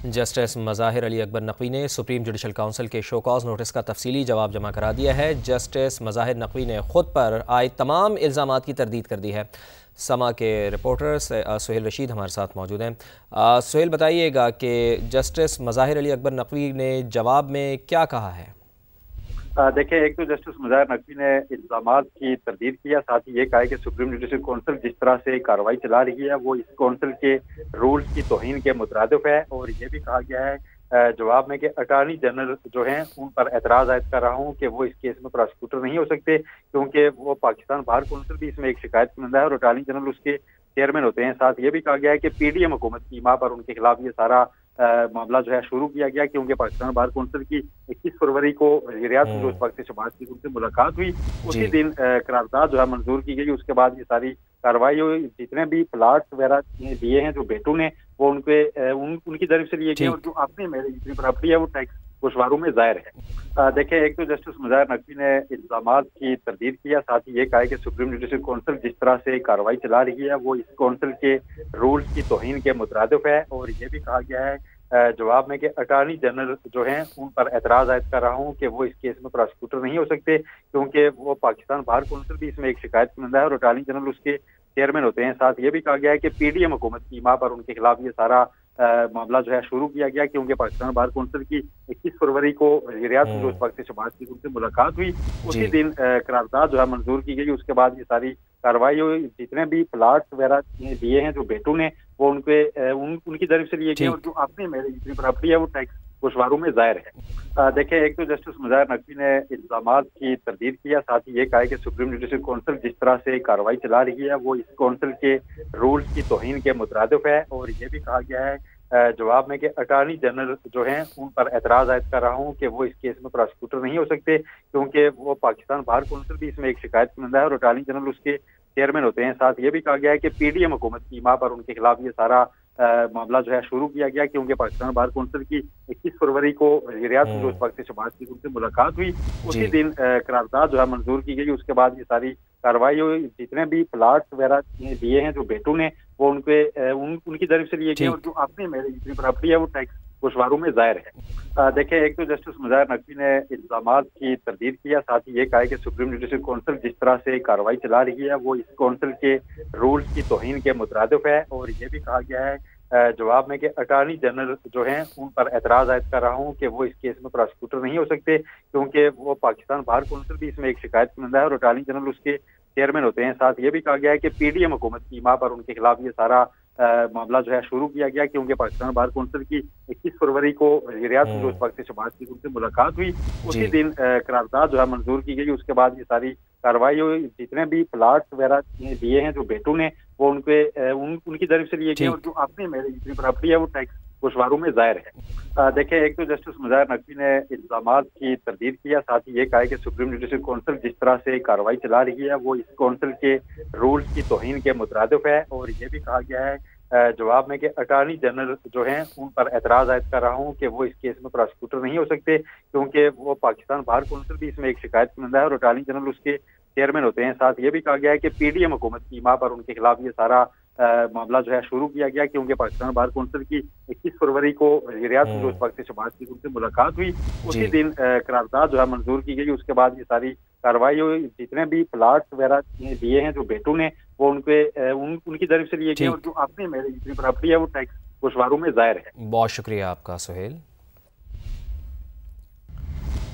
Justice Mazahir Ali Akbar Naqvi ने supreme judicial council के show cause notice का तफसीली जवाब जमा करा दिया है। जस्टिस मज़ाहिर नकवी ने खुद पर आए तमाम इल्ज़ामात की तरदीद कर दी है। समा के रिपोर्टर सुहेल रशीद हमारे साथ मौजूद हैं। सुहेल, बताइएगा कि जस्टिस मज़ाहिर अली अकबर नकवी ने जवाब में क्या कहा है? देखिए, एक तो जस्टिस मज़ाहिर नकवी ने इल्ज़ामात की तरदीद किया, साथ ही ये कहा है कि सुप्रीम जुडिशल काउंसिल जिस तरह से कार्रवाई चला रही है वो इस काउंसिल के रूल्स की तौहीन के मुतरादिफ है। और ये भी कहा गया है जवाब में कि अटॉर्नी जनरल जो हैं उन पर एतराज़ आयद कर रहा हूँ कि वो इस केस में प्रोसिक्यूटर नहीं हो सकते, क्योंकि वो पाकिस्तान बार काउंसिल भी इसमें एक शिकायत कुनंदा है और अटॉर्नी जनरल उसके चेयरमैन होते हैं। साथ ये भी कहा गया है कि पीडीएम हुकूमत की माँ पर उनके खिलाफ ये सारा मामला जो है शुरू किया गया, क्योंकि पाकिस्तान बार काउंसिल की 21 फरवरी को वज़ीर-ए-आज़म जो उस वक्त से शहबाज शरीफ उनसे मुलाकात हुई, उसी दिन करारदाद जो है मंजूर की गई। उसके बाद ये सारी कार्रवाई हुई। जितने भी प्लाट वगैरह दिए हैं जो बेटू ने, वो उनकी तरफ से लिए गए और जो अपने मेरे जितनी प्रॉपर्टी है वो टैक्स गोशवारों में जाहिर है। देखिए, एक तो जस्टिस मज़ाहिर नकवी ने इल्ज़ामात की तरदीद किया, साथ ही ये कहा है कि सुप्रीम जुडिशल काउंसिल जिस तरह से कार्रवाई चला रही है वो इस काउंसिल के रूल्स की तौहीन के मुतरादिफ है। और ये भी कहा गया है जवाब में कि अटॉर्नी जनरल जो हैं उन पर एतराज़ आयद कर रहा हूँ कि वो इस केस में प्रोसिक्यूटर नहीं हो सकते, क्योंकि वो पाकिस्तान बार काउंसिल भी इसमें एक शिकायत कुनंदा है और अटॉर्नी जनरल उसके चेयरमैन होते हैं। साथ ये भी कहा गया है कि पीडीएम हुकूमत की माँ पर उनके खिलाफ ये सारा मामला जो है शुरू किया गया, क्योंकि पाकिस्तान बार काउंसिल की 21 फरवरी को वज़ीर-ए-आज़म जो उस वक्त से शहबाज शरीफ उनसे मुलाकात हुई, उसी दिन करारदाद जो है मंजूर की गई। उसके बाद ये सारी कार्रवाई हुई। जितने भी प्लाट वगैरह दिए हैं जो बेटू ने, वो उनकी तरफ से लिए गए और जो अपने मेरे जितनी प्रॉपर्टी है वो टैक्स गोशवारों में जाहिर है। देखिए, एक तो जस्टिस मज़ाहिर नकवी ने इल्ज़ामात की तरदीद किया, साथ ही ये कहा है कि सुप्रीम जुडिशल काउंसिल जिस तरह से कार्रवाई चला रही है वो इस काउंसिल के रूल्स की तौहीन के मुतरादिफ है। और ये भी कहा गया है जवाब में कि अटॉर्नी जनरल जो हैं उन पर एतराज़ आयद कर रहा हूँ कि वो इस केस में प्रोसिक्यूटर नहीं हो सकते, क्योंकि वो पाकिस्तान बार काउंसिल भी इसमें एक शिकायत कुनंदा है और अटॉर्नी जनरल उसके चेयरमैन होते हैं। साथ ये भी कहा गया है कि पीडीएम हुकूमत की माँ पर उनके खिलाफ ये सारा मामला जो है शुरू किया गया, क्योंकि पाकिस्तान बार काउंसिल की 21 फरवरी को वज़ीर-ए-आज़म जो उस वक्त से शहबाज शरीफ उनसे मुलाकात हुई, उसी दिन करारदाद जो है मंजूर की गई। उसके बाद ये सारी कार्रवाई हुई। जितने भी प्लाट वगैरह दिए हैं जो बेटू ने, वो उनकी तरफ से लिए गए और जो अपने मेरे जितनी प्रॉपर्टी है वो टैक्स गोशवारों में जाहिर है। देखिए, एक तो जस्टिस मज़ाहिर नकवी ने इल्ज़ामात की तरदीद किया, साथ ही ये कहा है कि सुप्रीम जुडिशल काउंसिल जिस तरह से कार्रवाई चला रही है वो इस काउंसिल के रूल्स की तौहीन के मुतरादिफ है। और ये भी कहा गया है जवाब में कि अटॉर्नी जनरल जो हैं उन पर एतराज़ आयद कर रहा हूँ कि वो इस केस में प्रोसिक्यूटर नहीं हो सकते, क्योंकि वो पाकिस्तान बार काउंसिल भी इसमें एक शिकायत कुनंदा है और अटॉर्नी जनरल उसके चेयरमैन होते हैं। साथ ये भी कहा गया है कि पीडीएम हुकूमत की माँ पर उनके खिलाफ ये सारा मामला जो है शुरू किया गया, क्योंकि पाकिस्तान बार काउंसिल की 21 फरवरी को वज़ीर-ए-आज़म जो उस वक्त से शहबाज शरीफ उनसे मुलाकात हुई, उसी दिन करारदाद जो है मंजूर की गई। उसके बाद ये सारी कार्रवाई हुई। जितने भी प्लाट वगैरह दिए हैं जो बेटू ने, वो उनकी तरफ से लिए गए और जो अपने मेरे जितनी प्रॉपर्टी है वो टैक्स गोशवारों में जाहिर है। देखिए, एक तो जस्टिस मज़ाहिर नकवी ने इल्ज़ामात की तरदीद किया, साथ ही ये कहा है कि सुप्रीम जुडिशल काउंसिल जिस तरह से कार्रवाई चला रही है वो इस काउंसिल के रूल्स की तौहीन के मुतरादिफ है। और ये भी कहा गया है जवाब में कि अटॉर्नी जनरल जो हैं उन पर एतराज़ आयद कर रहा हूँ कि वो इस केस में प्रोसिक्यूटर नहीं हो सकते, क्योंकि वो पाकिस्तान बार काउंसिल भी इसमें एक शिकायत कुनंदा है और अटॉर्नी जनरल उसके चेयरमैन होते हैं। साथ ये भी कहा गया है कि पीडीएम हुकूमत की माँ पर उनके खिलाफ ये सारा मामला जो है शुरू किया गया, क्योंकि पाकिस्तान बार काउंसिल की 21 फरवरी को वज़ीर-ए-आज़म जो उस वक्त से शहबाज शरीफ उनसे मुलाकात हुई, उसी दिन करारदाद जो है मंजूर की गई। उसके बाद ये सारी कार्रवाई हुई। जितने भी प्लाट वगैरह दिए हैं जो बेटू ने, वो उनकी तरफ से लिए गए और जो अपने मेरे जितनी प्रॉपर्टी है वो टैक्स गोशवारों में जाहिर है। बहुत शुक्रिया आपका सुहेल।